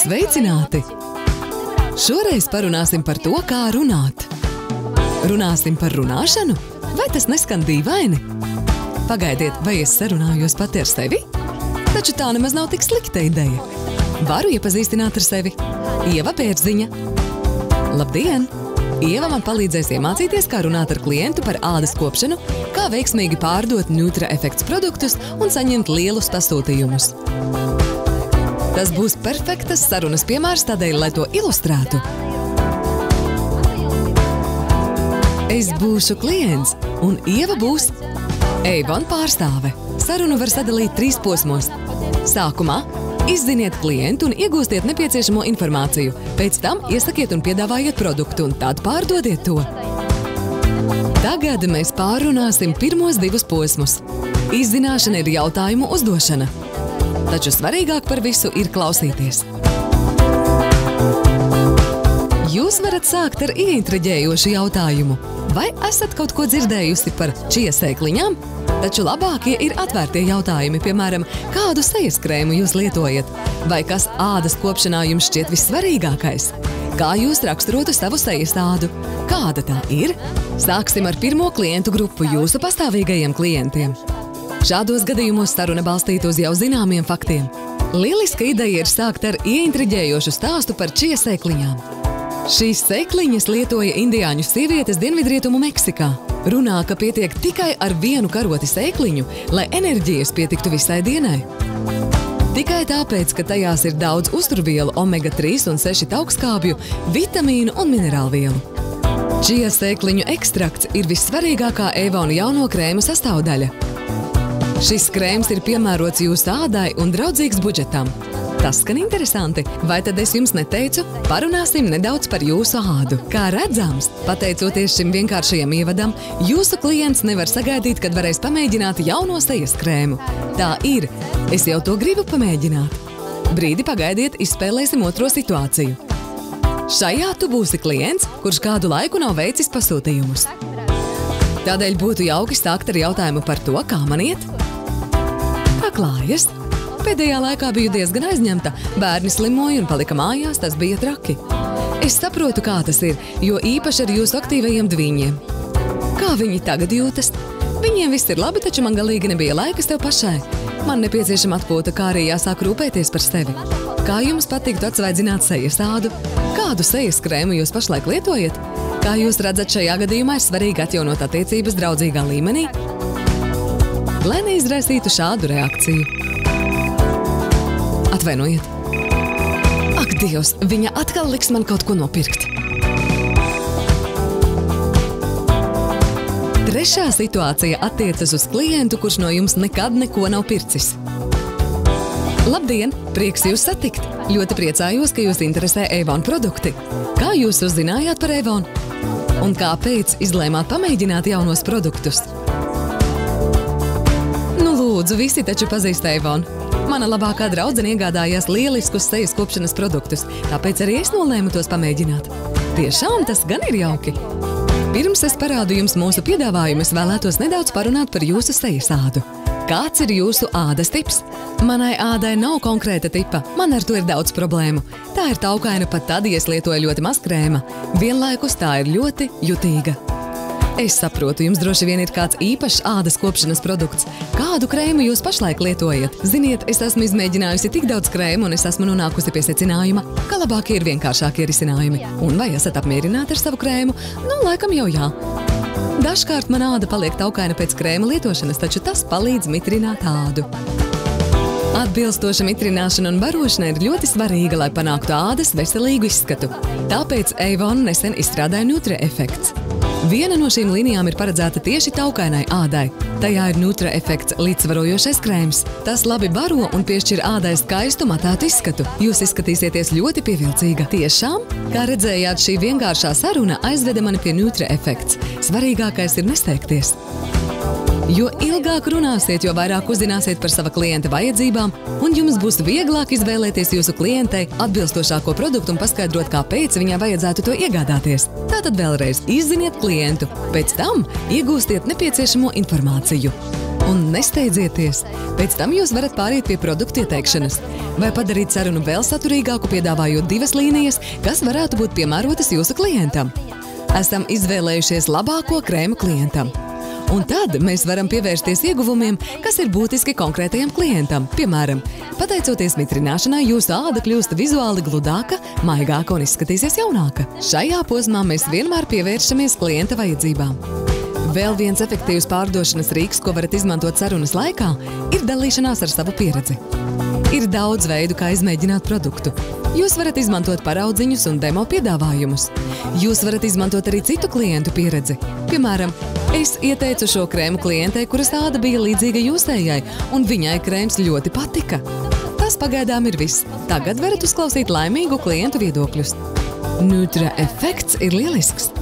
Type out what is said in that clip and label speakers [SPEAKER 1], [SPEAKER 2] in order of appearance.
[SPEAKER 1] Sveicināti! Šoreiz parunāsim par to, kā runāt. Runāsim par runāšanu? Vai tas neskan dīvaini? Pagaidiet, vai es sarunājos pati ar sevi? Taču tā nemaz nav tik slikta ideja. Varu iepazīstināt ar sevi. Ieva Bērziņa. Labdien! Ieva man palīdzēs iemācīties, kā runāt ar klientu par ādas kopšanu, kā veiksmīgi pārdot NutraEffects produktus un saņemt lielus pasūtījumus. Tas būs perfektas sarunas piemērs tādēļ, lai to ilustrētu. Es būšu klients, un Ieva būs Avon pārstāve. Sarunu var sadalīt 3 posmos. Sākumā izziniet klientu un iegūstiet nepieciešamo informāciju. Pēc tam iesakiet un piedāvājiet produktu, un tad pārdodiet to. Tagad mēs pārrunāsim pirmos 2 posmus. Izzināšana ir jautājumu uzdošana. Taču svarīgāk par visu ir klausīties. Jūs varat sākt ar ieintriģējošu jautājumu. Vai esat kaut ko dzirdējusi par čija sēkliņām? Taču labākie ir atvērtie jautājumi, piemēram, kādu sejas krēmu jūs lietojat? Vai kas ādas kopšanā jums šķiet vissvarīgākais? Kā jūs raksturotu savu sejas ādu? Kāda tā ir? Sāksim ar pirmo klientu grupu, jūsu pastāvīgajiem klientiem. Šādos gadījumos saruna balstīta uz jau zināmiem faktiem. Lieliska ideja ir sākt ar ieintriģējošu stāstu par čija sēkliņām. Šīs sēkliņas lietoja indiāņu sievietes Dienvidrietumu Meksikā. Runā, ka pietiek tikai ar 1 karoti sēkliņu, lai enerģijas pietiktu visai dienai. Tikai tāpēc, ka tajās ir daudz uzturvielu, omega-3 un 6 augstskābju, vitamīnu un minerālvielu. Čija sēkliņu ekstrakts ir vissvarīgākā Avon jauno krēmu sastāvdaļa. Šis krēms ir piemērots jūsu ādai un draudzīgs budžetam. Tas skan interesanti, vai tad es jums neteicu? Parunāsim nedaudz par jūsu ādu. Kā redzams, pateicoties šim vienkāršajam ievadam, jūsu klients nevar sagaidīt, kad varēs pamēģināt jauno sejas krēmu. Tā ir, es jau to gribu pamēģināt. Brīdi pagaidiet, izspēlēsim otro situāciju. Šajā tu būsi klients, kurš kādu laiku nav veicis pasūtījumus. Tādēļ būtu jauki sākt ar jautājumu par to, kā man iet? Kā klājas? Pēdējā laikā biju diezgan aizņemta. Bērni slimoja un palika mājās, tas bija traki. Es saprotu, kā tas ir, jo īpaši ar jūsu aktīvajiem dviņiem. Kā viņi tagad jūtas? Viņiem viss ir labi, taču man galīgi nebija laikas tev pašai. Man nepieciešama atpūta, kā arī jāsāk rūpēties par sevi. Kā jums patiktu atsvaidzināt sejas ādu? Kādu sejas krēmu jūs pašlaik lietojat? Kā jūs redzat, šajā gadījumā ir svarīgi atjaunot attiecības draudzīgā līmenī? Lai neizraisītu šādu reakciju. Atvainojiet. Ak, Dievs, viņa atkal liks man kaut ko nopirkt. Trešā situācija attiecas uz klientu, kurš no jums nekad neko nav pircis. Labdien, prieks jūs satikt! Ļoti priecājos, ka jūs interesē Avon produkti. Kā jūs uzzinājāt par Avon? Un kāpēc izlēmāt pamēģināt jaunos produktus? Nu, lūdzu, visi taču pazīst Avon. Mana labākā draudzene iegādājās lieliskus sejas kopšanas produktus, tāpēc arī es nolēmu tos pamēģināt. Tiešām tas gan ir jauki. Pirms es parādu jums mūsu piedāvājumu, es vēlētos nedaudz parunāt par jūsu sejas ādu. Kāds ir jūsu ādas tips? Manai ādai nav konkrēta tipa, man ar to ir daudz problēmu. Tā ir taukaina pat tad, ja es lietoju ļoti maz krēma. Vienlaikus tā ir ļoti jutīga. Es saprotu, jums droši vien ir kāds īpašs ādas kopšanas produkts. Kādu krēmu jūs pašlaik lietojat? Ziniet, es esmu izmēģinājusi tik daudz krēmu, un es esmu nonākusi pie secinājuma, ka labākie ir vienkāršākie risinājumi. Un vai esat apmierināti ar savu krēmu? Nu, laikam jau jā. Dažkārt man āda paliek taukaina pēc krēma lietošanas, taču tas palīdz mitrināt ādu. Atbilstoša mitrināšana un barošana ir ļoti svarīga, lai panāktu ādas veselīgu izskatu. Tāpēc Avon nesen izstrādāja NutraEffects. Viena no šīm līnijām ir paredzēta tieši taukainai ādai. Tajā ir NutraEffects līdzsvarojošais krēms. Tas labi baro un piešķir ādai skaistu matētu izskatu. Jūs izskatīsieties ļoti pievilcīga. Tiešām? Kā redzējāt, šī vienkāršā saruna aizveda mani pie NutraEffects. Svarīgākais ir nesteigties. Jo ilgāk runāsiet, jo vairāk uzzināsiet par sava klienta vajadzībām, un jums būs vieglāk izvēlēties jūsu klientei atbilstošāko produktu un paskaidrot, kāpēc viņai vajadzētu to iegādāties. Tātad vēlreiz izziniet klientu, pēc tam iegūstiet nepieciešamo informāciju. Un nesteidzieties! Pēc tam jūs varat pāriet pie produktu ieteikšanas vai padarīt sarunu vēl saturīgāku, piedāvājot 2 līnijas, kas varētu būt piemērotas jūsu klientam. Esam izvēlējušies labāko krēmu klientam. Un tad mēs varam pievērsties ieguvumiem, kas ir būtiski konkrētajam klientam. Piemēram, pateicoties mitrināšanai, jūsu āda kļūst vizuāli gludāka, maigāka un izskatīsies jaunāka. Šajā posmā mēs vienmēr pievēršamies klienta vajadzībām. Vēl viens efektīvs pārdošanas rīks, ko varat izmantot sarunas laikā, ir dalīšanās ar savu pieredzi. Ir daudz veidu, kā izmēģināt produktu. Jūs varat izmantot paraudziņus un demo piedāvājumus. Jūs varat izmantot arī citu klientu pieredzi. Piemēram, es ieteicu šo krēmu klientei, kuras āda bija līdzīga jūsējai, un viņai krēms ļoti patika. Tas pagaidām ir viss. Tagad varat uzklausīt laimīgu klientu viedokļus. Nutra efekts ir lielisks.